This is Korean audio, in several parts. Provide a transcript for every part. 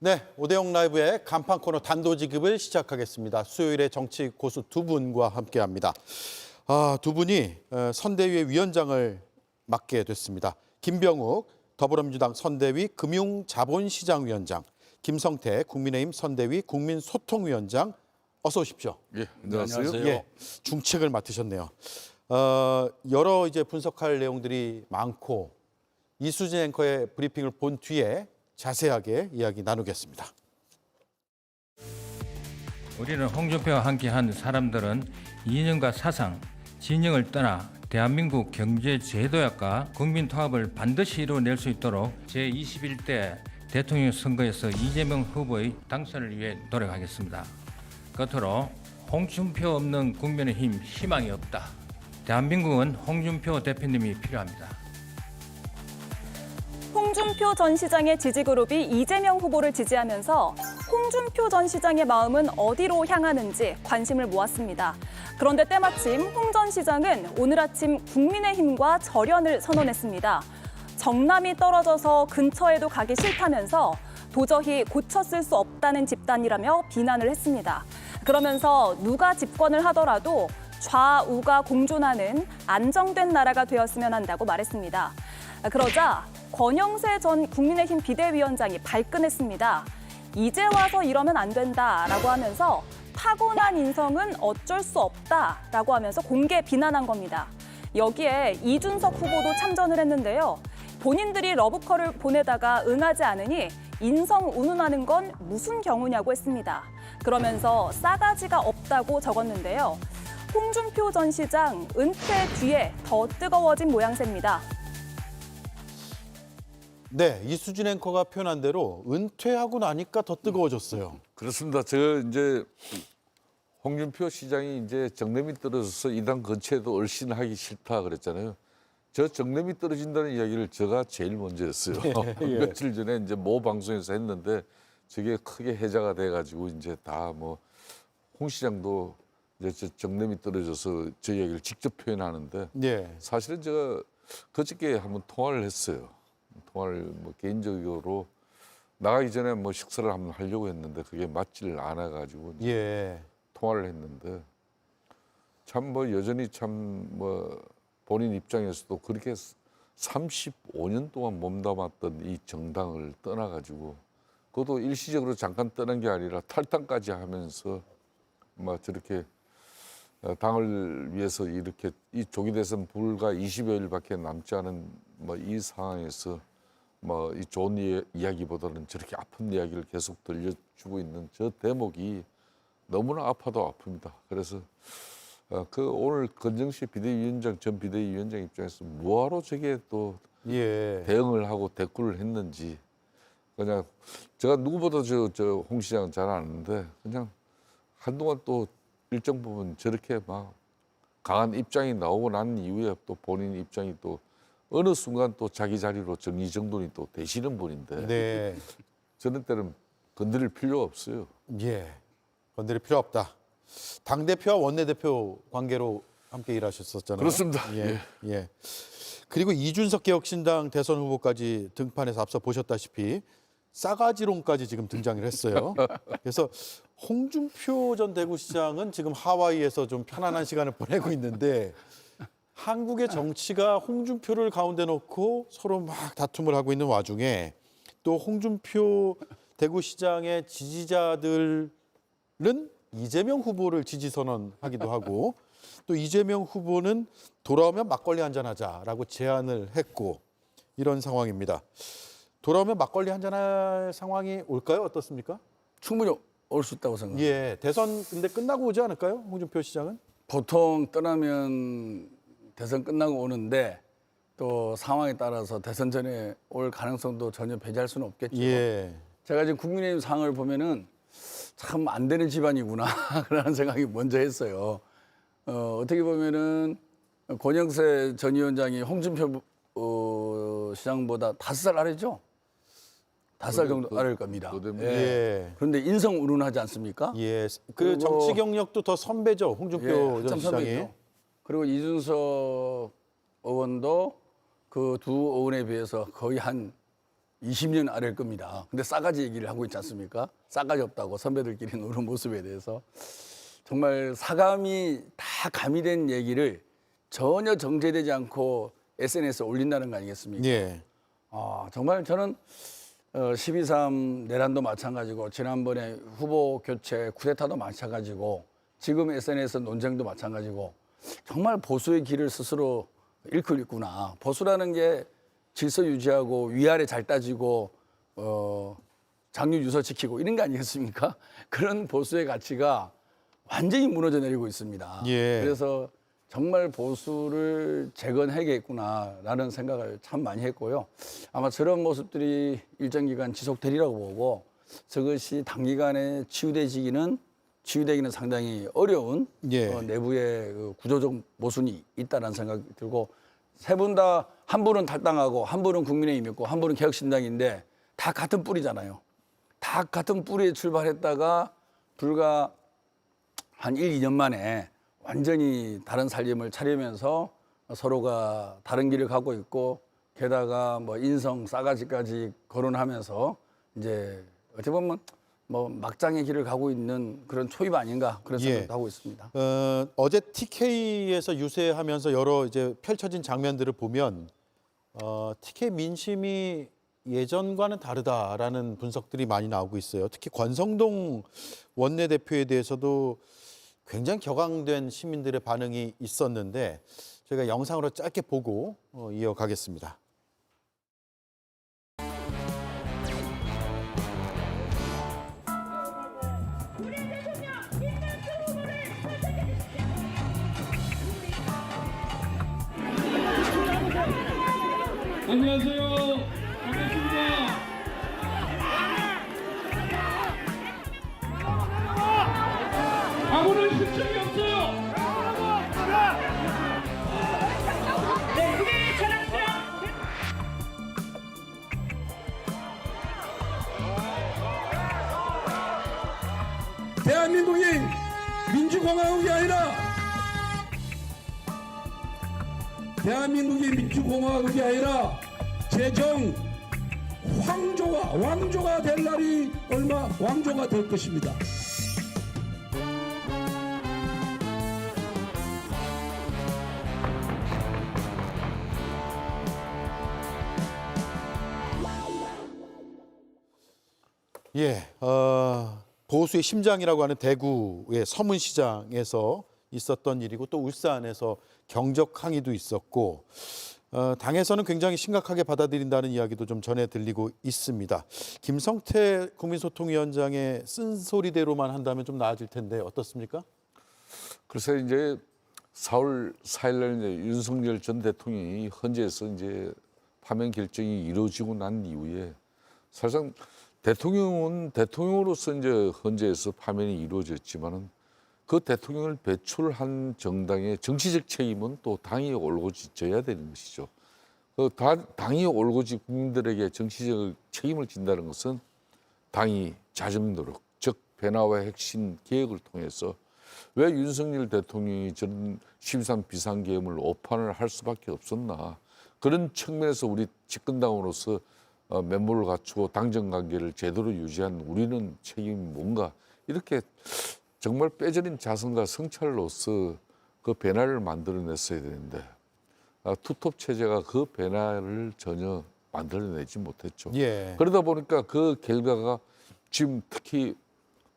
네, 오대영 라이브의 간판 코너 단도직입을 시작하겠습니다. 수요일에 정치 고수 두 분과 함께합니다. 두 분이 선대위의 위원장을 맡게 됐습니다. 김병욱 더불어민주당 선대위 금융자본시장위원장, 김성태 국민의힘 선대위 국민소통위원장, 어서 오십시오. 예, 안녕하세요. 예, 중책을 맡으셨네요. 여러 이제 분석할 내용들이 많고 이수진 앵커의 브리핑을 본 뒤에 자세하게 이야기 나누겠습니다. 우리는 홍준표와 함께한 사람들은 이념과 사상, 진영을 떠나 대한민국 경제 제도약과 국민 통합을 반드시 이루어낼 수 있도록 제21대 대통령 선거에서 이재명 후보의 당선을 위해 노력하겠습니다. 끝으로 홍준표 없는 국민의힘 희망이 없다. 대한민국은 홍준표 대표님이 필요합니다. 홍준표 전 시장의 지지그룹이 이재명 후보를 지지하면서 홍준표 전 시장의 마음은 어디로 향하는지 관심을 모았습니다. 그런데 때마침 홍 전 시장은 오늘 아침 국민의힘과 절연을 선언했습니다. 정남이 떨어져서 근처에도 가기 싫다면서 도저히 고쳤을 수 없다는 집단이라며 비난을 했습니다. 그러면서 누가 집권을 하더라도 좌우가 공존하는 안정된 나라가 되었으면 한다고 말했습니다. 그러자 권영세 전 국민의힘 비대위원장이 발끈했습니다. 이제 와서 이러면 안 된다라고 하면서 타고난 인성은 어쩔 수 없다라고 하면서 공개 비난한 겁니다. 여기에 이준석 후보도 참전을 했는데요. 본인들이 러브콜을 보내다가 응하지 않으니 인성 운운하는 건 무슨 경우냐고 했습니다. 그러면서 싸가지가 없다고 적었는데요. 홍준표 전 시장 은퇴 뒤에 더 뜨거워진 모양새입니다. 네, 이수진 앵커가 표현한 대로 은퇴하고 나니까 더 뜨거워졌어요. 그렇습니다. 제가 이제 홍준표 시장이 이제 정남이 떨어져서 이 당 근처에도 얼씬하기 싫다 그랬잖아요. 저 정남이 떨어진다는 이야기를 제가 제일 먼저 했어요. 며칠 전에 이제 모 방송에서 했는데 저게 크게 해자가 돼가지고 이제 다 뭐 홍 시장도 이제 저 정남이 떨어져서 저 이야기를 직접 표현하는데 네. 사실은 제가 그저께 한번 통화를 했어요. 통화를 뭐 개인적으로 나가기 전에 뭐 식사를 한번 하려고 했는데 그게 맞지를 않아가지고 예. 통화를 했는데 참 뭐 여전히 참 뭐 본인 입장에서도 그렇게 35년 동안 몸담았던 이 정당을 떠나가지고 그것도 일시적으로 잠깐 떠난 게 아니라 탈당까지 하면서 막 저렇게 당을 위해서 이렇게 이 조기 대선 불과 20여일밖에 남지 않은 뭐 이 상황에서 뭐 이 좋은 이야기보다는 저렇게 아픈 이야기를 계속 들려주고 있는 저 대목이 너무나 아파도 아픕니다. 그래서 그 오늘 건정식 비대위원장 전 비대위원장 입장에서 뭐하러 저게 또 예. 대응을 하고 대꾸를 했는지 그냥 제가 누구보다 저 홍 시장은 잘 아는데 그냥 한동안 또 일정 부분 저렇게 막 강한 입장이 나오고 난 이후에 또 본인 입장이 또 어느 순간 또 자기 자리로 정리정돈이 또 되시는 분인데 네. 저런 때는 건드릴 필요가 없어요. 예. 건드릴 필요 없다. 당대표와 원내대표 관계로 함께 일하셨었잖아요. 그렇습니다. 예. 예. 그리고 이준석 개혁신당 대선 후보까지 등판해서 앞서 보셨다시피 싸가지론까지 지금 등장을 했어요. 그래서 홍준표 전 대구시장은 지금 하와이에서 좀 편안한 시간을 보내고 있는데 한국의 정치가 홍준표를 가운데 놓고 서로 막 다툼을 하고 있는 와중에 또 홍준표 대구시장의 지지자들은 이재명 후보를 지지 선언하기도 하고 또 이재명 후보는 돌아오면 막걸리 한잔하자라고 제안을 했고 이런 상황입니다. 돌아오면 막걸리 한잔할 상황이 올까요? 어떻습니까? 충분히 올 수 있다고 생각합니다. 예, 대선 근데 끝나고 오지 않을까요? 홍준표 시장은? 보통 떠나면 대선 끝나고 오는데 또 상황에 따라서 대선 전에 올 가능성도 전혀 배제할 수는 없겠죠. 예. 제가 지금 국민의힘 상황을 보면은 참 안 되는 집안이구나 그런 생각이 먼저 했어요. 어떻게 보면은 권영세 전 위원장이 홍준표 시장보다 5살 아래죠. 5살 정도 아래일 겁니다. 그다음에 예. 그런데 인성 운운하지 않습니까? 예. 그 그리고- 정치 경력도 더 선배죠. 홍준표 전 한참 시장이. 선배죠. 그리고 이준석 의원도 그 두 의원에 비해서 거의 한 20년 아래일 겁니다. 근데 싸가지 얘기를 하고 있지 않습니까? 싸가지 없다고 선배들끼리 노는 모습에 대해서 정말 사감이 다 가미된 얘기를 전혀 정제되지 않고 SNS에 올린다는 거 아니겠습니까? 예. 정말 저는 12.3 내란도 마찬가지고 지난번에 후보 교체 쿠데타도 마찬가지고 지금 SNS 논쟁도 마찬가지고 정말 보수의 길을 스스로 잃고 있구나. 보수라는 게 질서 유지하고 위아래 잘 따지고 장유 유서 지키고 이런 거 아니겠습니까? 그런 보수의 가치가 완전히 무너져 내리고 있습니다. 예. 그래서 정말 보수를 재건해야겠구나라는 생각을 참 많이 했고요. 아마 저런 모습들이 일정 기간 지속되리라고 보고 저것이 단기간에 치유되기는 상당히 어려운 예. 내부의 그 구조적 모순이 있다는 생각이 들고 세 분 다 한 분은 탈당하고 한 분은 국민의힘이었고 한 분은 개혁신당인데 다 같은 뿌리잖아요. 다 같은 뿌리에 출발했다가 불과 한 1, 2년 만에 완전히 다른 살림을 차리면서 서로가 다른 길을 가고 있고 게다가 뭐 인성 싸가지까지 거론하면서 이제 어떻게 보면 뭐 막장의 길을 가고 있는 그런 초입 아닌가 그런 예. 생각도 하고 있습니다. 어제 TK에서 유세하면서 여러 이제 펼쳐진 장면들을 보면 TK 민심이 예전과는 다르다라는 분석들이 많이 나오고 있어요. 특히 권성동 원내대표에 대해서도 굉장히 격앙된 시민들의 반응이 있었는데 저희가 영상으로 짧게 보고 이어가겠습니다. 안녕하세요. 반갑습니다. 아무런 실정이 없어요. 대한민국이 민주공화국이 아니라 제정 왕조가 될 날이 왕조가 될 것입니다. 예, 보수의 심장이라고 하는 대구의 서문시장에서 있었던 일이고 또 울산에서 경적 항의도 있었고 당에서는 굉장히 심각하게 받아들인다는 이야기도 좀 전해 들리고 있습니다. 김성태 국민소통위원장의 쓴소리대로만 한다면 좀 나아질 텐데 어떻습니까? 글쎄 이제 4월 4일 날 이제 윤석열 전 대통령이 헌재에서 이제 파면 결정이 이루어지고 난 이후에 사실상 대통령은 대통령으로서 이제 헌재에서 파면이 이루어졌지만은 그 대통령을 배출한 정당의 정치적 책임은 또 당이 올곧이 져야 되는 것이죠. 당이 올곧이 국민들에게 정치적 책임을 진다는 것은 당이 잦은 노력, 즉 변화와 혁신 개혁을 통해서 왜 윤석열 대통령이 저런 13 비상계엄을 오판을 할 수밖에 없었나. 그런 측면에서 우리 집권당으로서 면모를 갖추고 당정 관계를 제대로 유지한 우리는 책임이 뭔가 이렇게 정말 빼저린 자성과 성찰로서 그 변화를 만들어냈어야 되는데 투톱 체제가 그 변화를 전혀 만들어내지 못했죠. 예. 그러다 보니까 그 결과가 지금 특히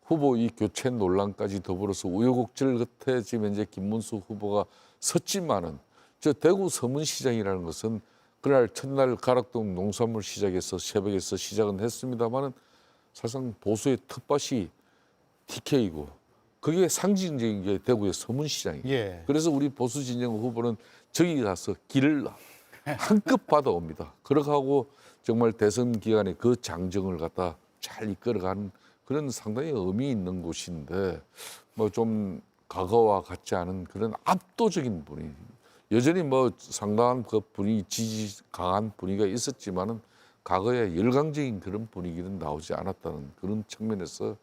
후보 이 교체 논란까지 더불어서 우여곡절 끝에 지금 현재 김문수 후보가 섰지만은 저 대구 서문시장이라는 것은 그날 첫날 가락동 농산물 시장에서 새벽에서 시작은 했습니다만은 사실상 보수의 텃밭이 TK이고 그게 상징적인 게 대구의 서문시장이에요. 예. 그래서 우리 보수 진영 후보는 저기 가서 길을 한껏 받아옵니다. 그렇게 하고 정말 대선 기간에 그 장정을 갖다 잘 이끌어가는 그런 상당히 의미 있는 곳인데 뭐 좀 과거와 같지 않은 그런 압도적인 분위기. 여전히 뭐 상당한 그 분위기, 지지 강한 분위기가 있었지만은 과거에 열광적인 그런 분위기는 나오지 않았다는 그런 측면에서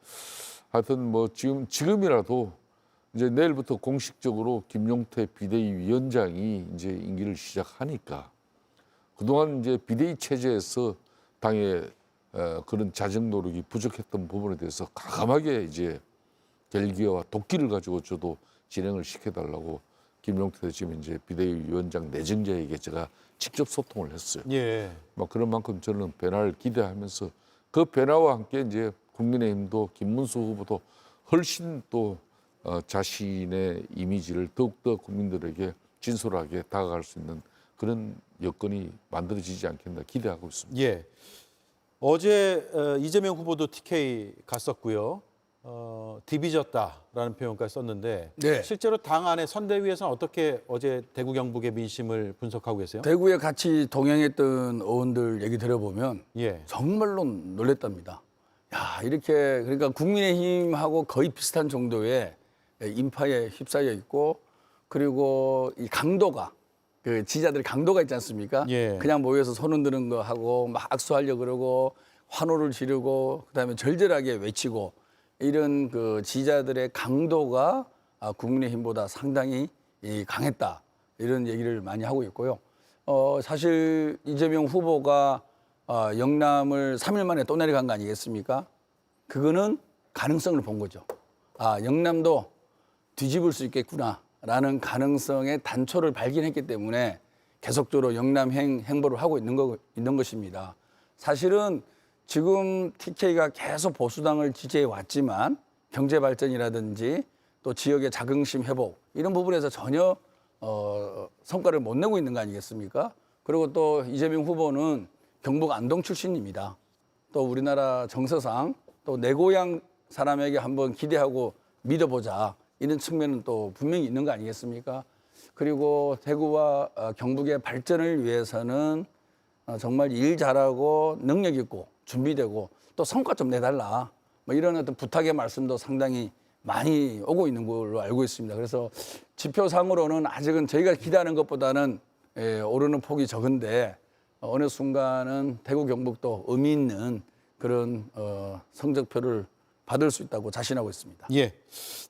하여튼 뭐 지금이라도 이제 내일부터 공식적으로 김용태 비대위 위원장이 이제 임기를 시작하니까 그동안 이제 비대위 체제에서 당의 그런 자정 노력이 부족했던 부분에 대해서 과감하게 이제 결기와 도끼를 가지고 저도 진행을 시켜달라고 김용태 지금 이제 비대위원장 내정자에게 제가 직접 소통을 했어요. 예. 막 그런 만큼 저는 변화를 기대하면서 그 변화와 함께 이제 국민의힘도 김문수 후보도 훨씬 또 자신의 이미지를 더욱더 국민들에게 진솔하게 다가갈 수 있는 그런 여건이 만들어지지 않겠나 기대하고 있습니다. 예. 어제 이재명 후보도 TK 갔었고요. 디비졌다라는 표현까지 썼는데 네. 실제로 당 안에 선대위에서는 어떻게 어제 대구 경북의 민심을 분석하고 계세요? 대구에 같이 동행했던 의원들 얘기 들어보면 예. 정말로 놀랬답니다. 야, 이렇게 그러니까 국민의힘하고 거의 비슷한 정도의 인파에 휩싸여 있고 그리고 이 강도가 그 지지자들의 강도가 있지 않습니까? 예. 그냥 모여서 손 흔드는 거 하고 막 악수하려 그러고 환호를 지르고 그다음에 절절하게 외치고 이런 그 지지자들의 강도가 국민의힘보다 상당히 강했다 이런 얘기를 많이 하고 있고요. 사실 이재명 후보가 영남을 3일 만에 또 내려간 거 아니겠습니까? 그거는 가능성을 본 거죠. 영남도 뒤집을 수 있겠구나라는 가능성의 단초를 발견했기 때문에 계속적으로 영남 행보를 하고 있는 것입니다. 사실은 지금 TK가 계속 보수당을 지지해 왔지만 경제 발전이라든지 또 지역의 자긍심 회복 이런 부분에서 전혀 성과를 못 내고 있는 거 아니겠습니까? 그리고 또 이재명 후보는 경북 안동 출신입니다. 또 우리나라 정서상 또 내 고향 사람에게 한번 기대하고 믿어보자 이런 측면은 또 분명히 있는 거 아니겠습니까? 그리고 대구와 경북의 발전을 위해서는 정말 일 잘하고 능력 있고 준비되고 또 성과 좀 내달라 뭐 이런 어떤 부탁의 말씀도 상당히 많이 오고 있는 걸로 알고 있습니다. 그래서 지표상으로는 아직은 저희가 기대하는 것보다는 오르는 폭이 적은데 어느 순간은 대구 경북도 의미 있는 그런 성적표를 받을 수 있다고 자신하고 있습니다. 예.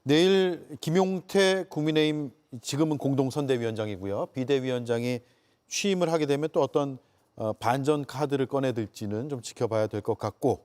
내일 김용태 국민의힘 지금은 공동선대위원장이고요. 비대위원장이 취임을 하게 되면 또 어떤 반전 카드를 꺼내들지는 좀 지켜봐야 될 것 같고